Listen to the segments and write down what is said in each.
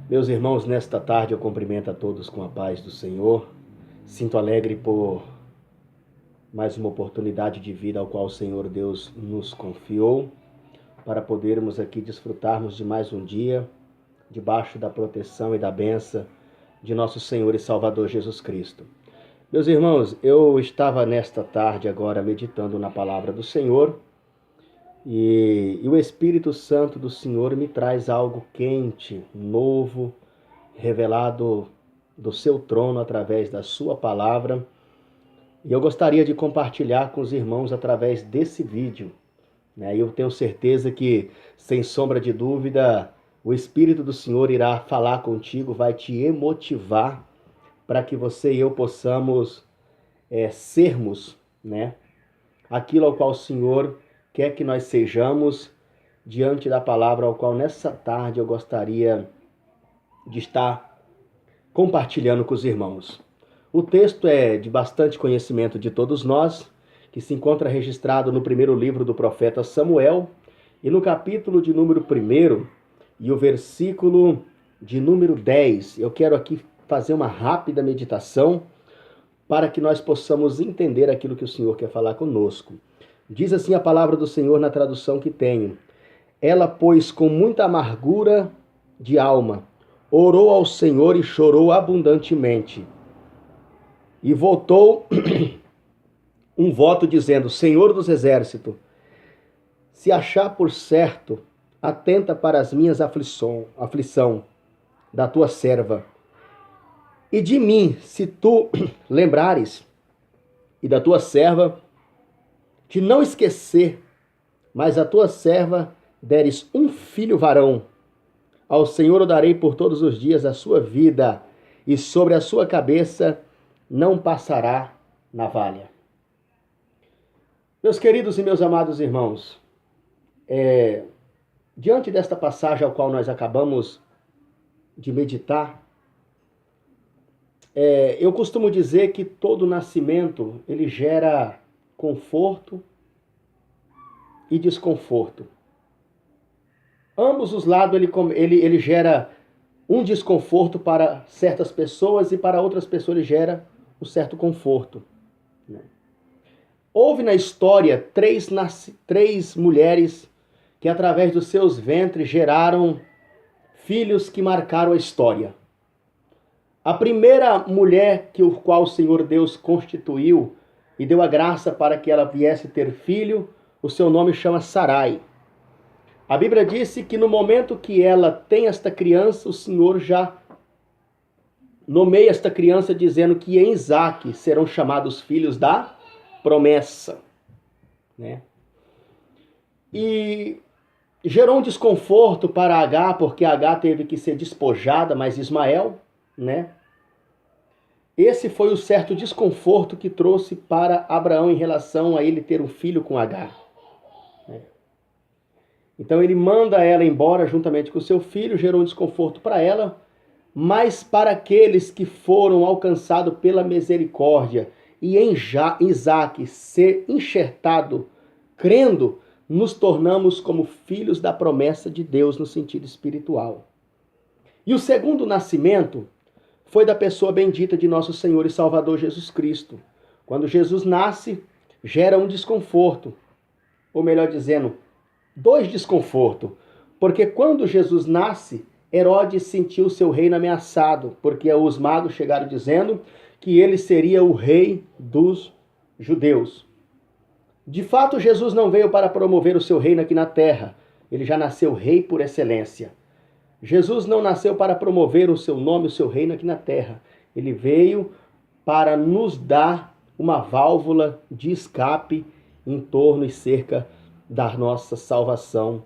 Meus irmãos, nesta tarde eu cumprimento a todos com a paz do Senhor. Sinto alegre por mais uma oportunidade de vida ao qual o Senhor Deus nos confiou, para podermos aqui desfrutarmos de mais um dia, debaixo da proteção e da bênção de nosso Senhor e Salvador Jesus Cristo. Meus irmãos, eu estava nesta tarde agora meditando na palavra do Senhor, e o Espírito Santo do Senhor me traz algo quente, novo, revelado do seu trono através da sua palavra. E eu gostaria de compartilhar com os irmãos através desse vídeo. Eu tenho certeza que, sem sombra de dúvida, o Espírito do Senhor irá falar contigo, vai te emotivar para que você e eu possamos sermos, aquilo ao qual o Senhor quer que nós sejamos diante da palavra ao qual nessa tarde eu gostaria de estar compartilhando com os irmãos. O texto é de bastante conhecimento de todos nós, que se encontra registrado no primeiro livro do profeta Samuel, e no capítulo de número 1 e o versículo de número 10. Eu quero aqui fazer uma rápida meditação para que nós possamos entender aquilo que o Senhor quer falar conosco. Diz assim a palavra do Senhor na tradução que tenho. Ela, pois, com muita amargura de alma, orou ao Senhor e chorou abundantemente. E voltou um voto dizendo: Senhor dos exércitos, se achar por certo, atenta para as minhas aflição da tua serva. E de mim, se tu lembrares, e da tua serva, de não esquecer, mas a tua serva deres um filho varão, ao Senhor o darei por todos os dias da sua vida, e sobre a sua cabeça não passará navalha. Meus queridos e meus amados irmãos, diante desta passagem ao qual nós acabamos de meditar, eu costumo dizer que todo nascimento ele gera conforto e desconforto. Ambos os lados ele gera um desconforto para certas pessoas e para outras pessoas ele gera um certo conforto. Houve na história três mulheres que através dos seus ventres geraram filhos que marcaram a história. A primeira mulher que o qual o Senhor Deus constituiu e deu a graça para que ela viesse ter filho, o seu nome chama Sarai. A Bíblia disse que no momento que ela tem esta criança, o Senhor já nomeia esta criança dizendo que em Isaque serão chamados filhos da promessa. E gerou um desconforto para Agar, porque Agar teve que ser despojada, mas Ismael, Esse foi o certo desconforto que trouxe para Abraão em relação a ele ter um filho com Agar. Então ele manda ela embora juntamente com seu filho, gerou um desconforto para ela, mas para aqueles que foram alcançados pela misericórdia e em Isaque ser enxertado, crendo, nos tornamos como filhos da promessa de Deus no sentido espiritual. E o segundo nascimento foi da pessoa bendita de nosso Senhor e Salvador Jesus Cristo. Quando Jesus nasce, gera um desconforto, ou melhor dizendo, dois desconfortos, porque quando Jesus nasce, Herodes sentiu seu reino ameaçado, porque os magos chegaram dizendo que ele seria o rei dos judeus. De fato, Jesus não veio para promover o seu reino aqui na terra, ele já nasceu rei por excelência. Jesus não nasceu para promover o seu nome, o seu reino aqui na terra. Ele veio para nos dar uma válvula de escape em torno e cerca da nossa salvação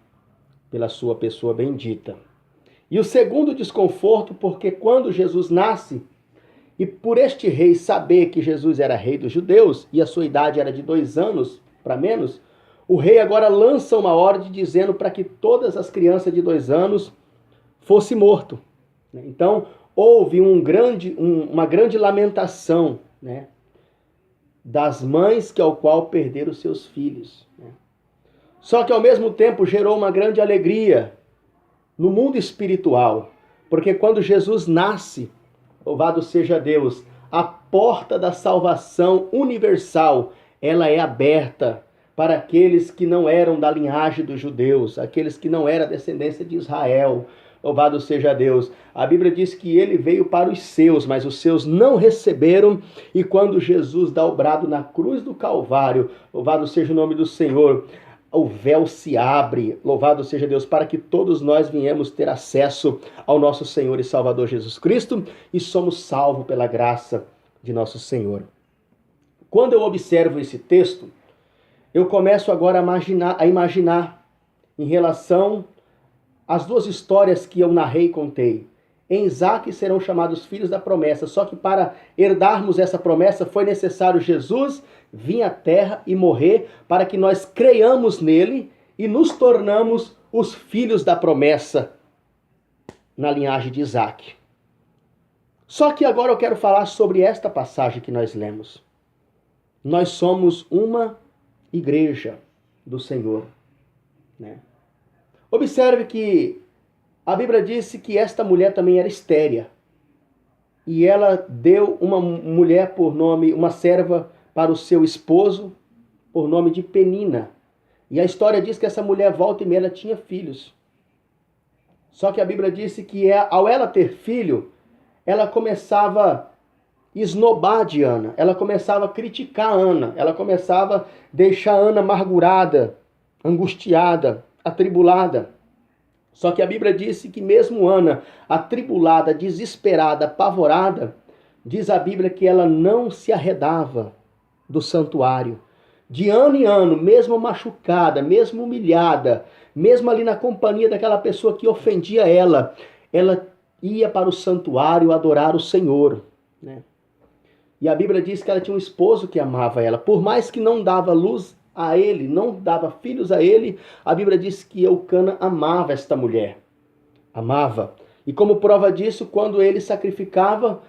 pela sua pessoa bendita. E o segundo desconforto, porque quando Jesus nasce, e por este rei saber que Jesus era rei dos judeus, e a sua idade era de 2 anos para menos, o rei agora lança uma ordem dizendo para que todas as crianças de 2 anos fosse morto. Então, houve uma grande lamentação, das mães que ao qual perderam seus filhos. Só que ao mesmo tempo gerou uma grande alegria no mundo espiritual, Porque quando Jesus nasce, louvado seja Deus, a porta da salvação universal, ela é aberta para aqueles que não eram da linhagem dos judeus, aqueles que não eram descendência de Israel. Louvado seja Deus. A Bíblia diz que ele veio para os seus, mas os seus não receberam. E quando Jesus dá o brado na cruz do Calvário, louvado seja o nome do Senhor, o véu se abre, louvado seja Deus, para que todos nós venhamos ter acesso ao nosso Senhor e Salvador Jesus Cristo e somos salvos pela graça de nosso Senhor. Quando eu observo esse texto, eu começo agora a imaginar em relação às duas histórias que eu narrei e contei. Em Isaque serão chamados filhos da promessa, só que para herdarmos essa promessa foi necessário Jesus vir à terra e morrer para que nós creiamos nele e nos tornamos os filhos da promessa na linhagem de Isaque. Só que agora eu quero falar sobre esta passagem que nós lemos. Nós somos uma igreja do Senhor, né? Observe que a Bíblia disse que esta mulher também era estéril. E ela deu uma mulher por nome, uma serva para o seu esposo, por nome de Penina. E a história diz que essa mulher volta e meia ela tinha filhos. Só que a Bíblia disse que ao ela ter filho, ela começava a esnobar de Ana. Ela começava a criticar Ana. Ela começava a deixar Ana amargurada, angustiada, atribulada. Só que a Bíblia disse que mesmo Ana, atribulada, desesperada, apavorada, diz a Bíblia que ela não se arredava do santuário. De ano em ano, mesmo machucada, mesmo humilhada, mesmo ali na companhia daquela pessoa que ofendia ela ia para o santuário adorar o Senhor, né? E a Bíblia diz que ela tinha um esposo que amava ela. Por mais que não dava luz a ele, não dava filhos a ele, a Bíblia diz que Eucana amava esta mulher. Amava. E como prova disso, quando ele sacrificava,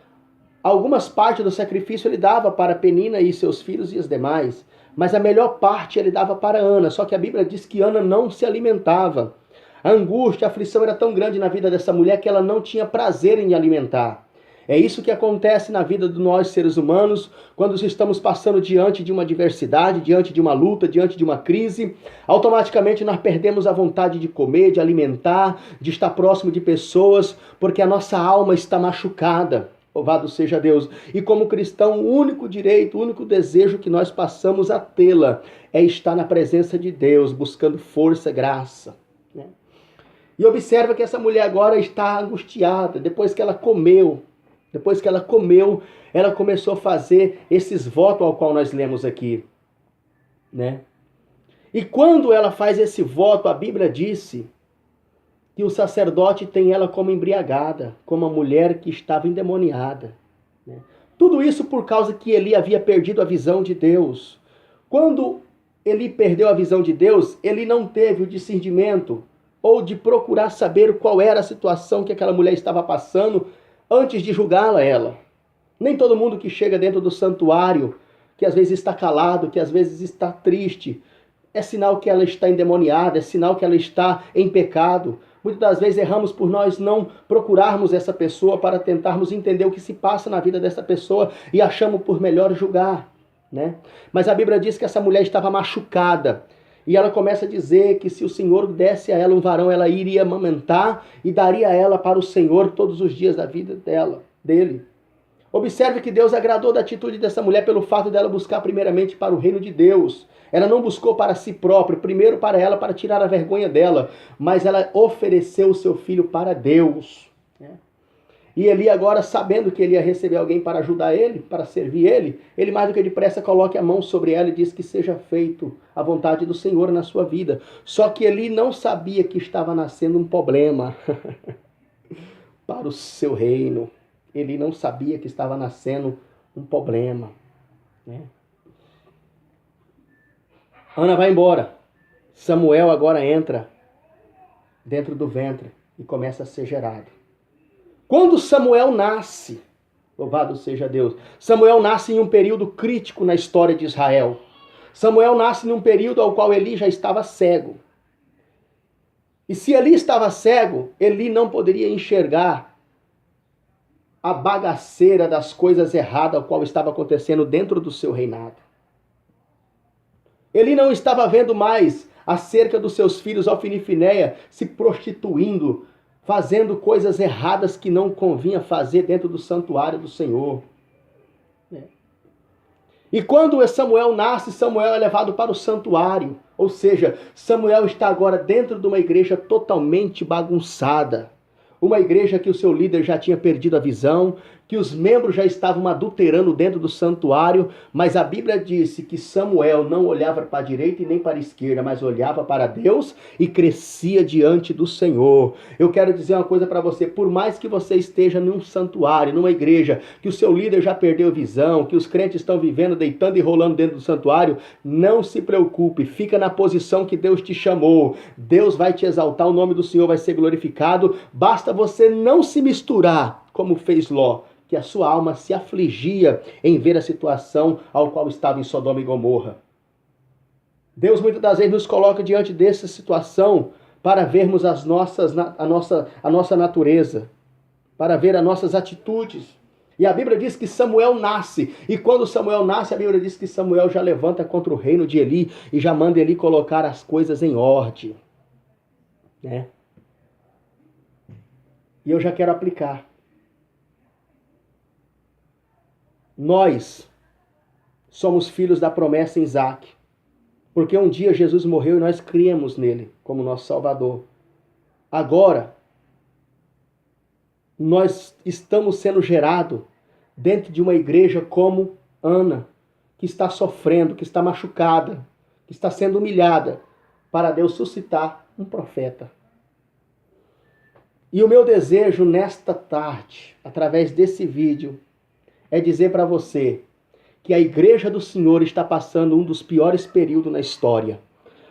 algumas partes do sacrifício ele dava para Penina e seus filhos e os demais. Mas a melhor parte ele dava para Ana. Só que a Bíblia diz que Ana não se alimentava. A angústia, a aflição era tão grande na vida dessa mulher que ela não tinha prazer em alimentar. É isso que acontece na vida de nós seres humanos, quando estamos passando diante de uma adversidade, diante de uma luta, diante de uma crise. Automaticamente nós perdemos a vontade de comer, de alimentar, de estar próximo de pessoas, porque a nossa alma está machucada. Louvado seja Deus. E como cristão, o único direito, o único desejo que nós passamos a tê-la é estar na presença de Deus, buscando força, graça, né? E observa que essa mulher agora está angustiada, depois que ela comeu, ela começou a fazer esses votos ao qual nós lemos aqui, né? E quando ela faz esse voto, a Bíblia disse que o sacerdote tem ela como embriagada, como uma mulher que estava endemoniada, né? Tudo isso por causa que Eli havia perdido a visão de Deus. Quando Eli perdeu a visão de Deus, ele não teve o discernimento ou de procurar saber qual era a situação que aquela mulher estava passando antes de julgá-la ela. Nem todo mundo que chega dentro do santuário, que às vezes está calado, que às vezes está triste, é sinal que ela está endemoniada, é sinal que ela está em pecado. Muitas das vezes erramos por nós não procurarmos essa pessoa para tentarmos entender o que se passa na vida dessa pessoa e achamos por melhor julgar, né? Mas a Bíblia diz que essa mulher estava machucada. E ela começa a dizer que se o Senhor desse a ela um varão, ela iria amamentar e daria a ela para o Senhor todos os dias da vida dele. Observe que Deus agradou da atitude dessa mulher pelo fato dela buscar primeiramente para o reino de Deus. Ela não buscou para si própria, primeiro para ela, para tirar a vergonha dela, mas ela ofereceu o seu filho para Deus, né? E Eli agora, sabendo que ele ia receber alguém para ajudar ele, para servir ele mais do que depressa coloca a mão sobre ela e diz que seja feito a vontade do Senhor na sua vida. Só que Eli não sabia que estava nascendo um problema para o seu reino. Eli não sabia que estava nascendo um problema, né? Ana vai embora. Samuel agora entra dentro do ventre e começa a ser gerado. Quando Samuel nasce, louvado seja Deus, Samuel nasce em um período crítico na história de Israel. Samuel nasce num período ao qual Eli já estava cego. E se Eli estava cego, Eli não poderia enxergar a bagaceira das coisas erradas, o qual estava acontecendo dentro do seu reinado. Ele não estava vendo mais acerca dos seus filhos, Ofni e Finéia, se prostituindo, fazendo coisas erradas que não convinha fazer dentro do santuário do Senhor. E quando Samuel nasce, Samuel é levado para o santuário. Ou seja, Samuel está agora dentro de uma igreja totalmente bagunçada. Uma igreja que o seu líder já tinha perdido a visão, que os membros já estavam adulterando dentro do santuário, mas a Bíblia disse que Samuel não olhava para a direita e nem para a esquerda, mas olhava para Deus e crescia diante do Senhor. Eu quero dizer uma coisa para você, por mais que você esteja num santuário, numa igreja, que o seu líder já perdeu a visão, que os crentes estão vivendo, deitando e rolando dentro do santuário, não se preocupe, fica na posição que Deus te chamou. Deus vai te exaltar, o nome do Senhor vai ser glorificado, basta você não se misturar, como fez Ló, que a sua alma se afligia em ver a situação ao qual estava em Sodoma e Gomorra. Deus muitas das vezes nos coloca diante dessa situação para vermos a nossa natureza, para ver as nossas atitudes. E a Bíblia diz que Samuel nasce, e quando Samuel nasce, a Bíblia diz que Samuel já levanta contra o reino de Eli e já manda Eli colocar as coisas em ordem. Né? E eu já quero aplicar. Nós somos filhos da promessa em Isaac, porque um dia Jesus morreu e nós criamos nele como nosso Salvador. Agora, nós estamos sendo gerados dentro de uma igreja como Ana, que está sofrendo, que está machucada, que está sendo humilhada, para Deus suscitar um profeta. E o meu desejo nesta tarde, através desse vídeo, é dizer para você que a igreja do Senhor está passando um dos piores períodos na história,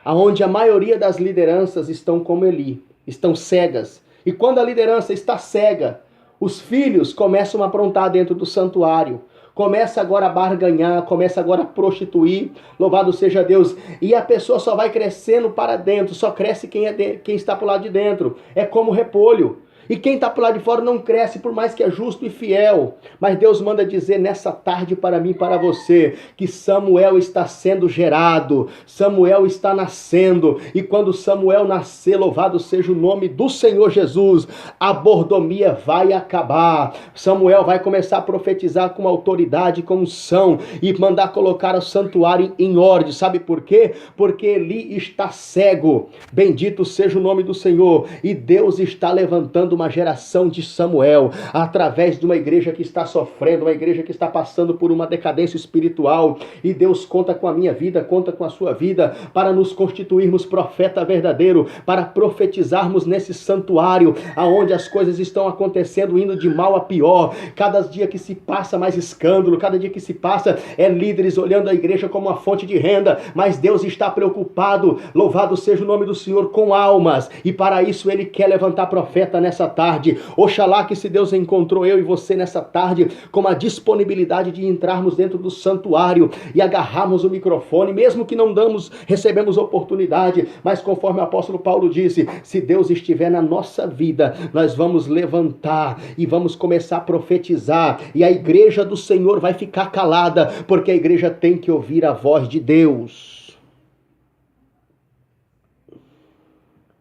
onde a maioria das lideranças estão como Eli, estão cegas. E quando a liderança está cega, os filhos começam a aprontar dentro do santuário, começa agora a barganhar, começa agora a prostituir, louvado seja Deus, e a pessoa só vai crescendo para dentro, só cresce quem está por lá de dentro, é como repolho. E quem está por lá de fora não cresce, por mais que é justo e fiel. Mas Deus manda dizer nessa tarde para mim e para você, que Samuel está sendo gerado, Samuel está nascendo. E quando Samuel nascer, louvado seja o nome do Senhor Jesus, a mordomia vai acabar. Samuel vai começar a profetizar com autoridade, com unção, e mandar colocar o santuário em ordem. Sabe por quê? Porque Eli está cego. Bendito seja o nome do Senhor. E Deus está levantando uma geração de Samuel, através de uma igreja que está sofrendo, uma igreja que está passando por uma decadência espiritual, e Deus conta com a minha vida, conta com a sua vida, para nos constituirmos profeta verdadeiro, para profetizarmos nesse santuário, aonde as coisas estão acontecendo, indo de mal a pior, cada dia que se passa mais escândalo, cada dia que se passa é líderes olhando a igreja como uma fonte de renda, mas Deus está preocupado, louvado seja o nome do Senhor, com almas, e para isso Ele quer levantar profeta nessa tarde. Oxalá que se Deus encontrou eu e você nessa tarde com a disponibilidade de entrarmos dentro do santuário e agarrarmos o microfone, mesmo que não recebemos oportunidade, mas conforme o apóstolo Paulo disse, se Deus estiver na nossa vida, nós vamos levantar e vamos começar a profetizar, e a igreja do Senhor vai ficar calada, porque a igreja tem que ouvir a voz de Deus.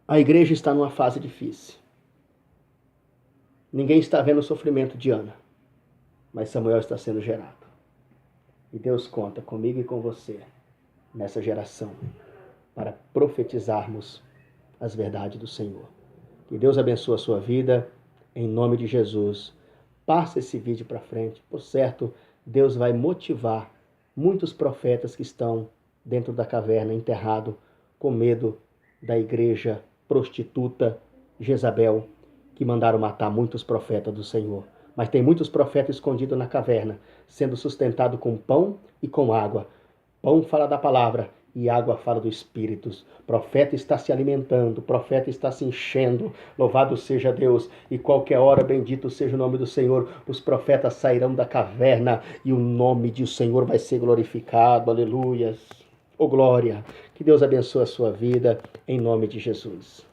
A igreja está numa fase difícil. Ninguém está vendo o sofrimento de Ana, mas Samuel está sendo gerado. E Deus conta comigo e com você nessa geração para profetizarmos as verdades do Senhor. Que Deus abençoe a sua vida, em nome de Jesus. Passa esse vídeo para frente. Por certo, Deus vai motivar muitos profetas que estão dentro da caverna, enterrado, com medo da igreja prostituta Jezabel, que mandaram matar muitos profetas do Senhor. Mas tem muitos profetas escondidos na caverna, sendo sustentado com pão e com água. Pão fala da palavra e água fala do Espírito. O profeta está se alimentando, o profeta está se enchendo. Louvado seja Deus. E qualquer hora, bendito seja o nome do Senhor, os profetas sairão da caverna e o nome do Senhor vai ser glorificado. Aleluias. Oh glória. Que Deus abençoe a sua vida, em nome de Jesus.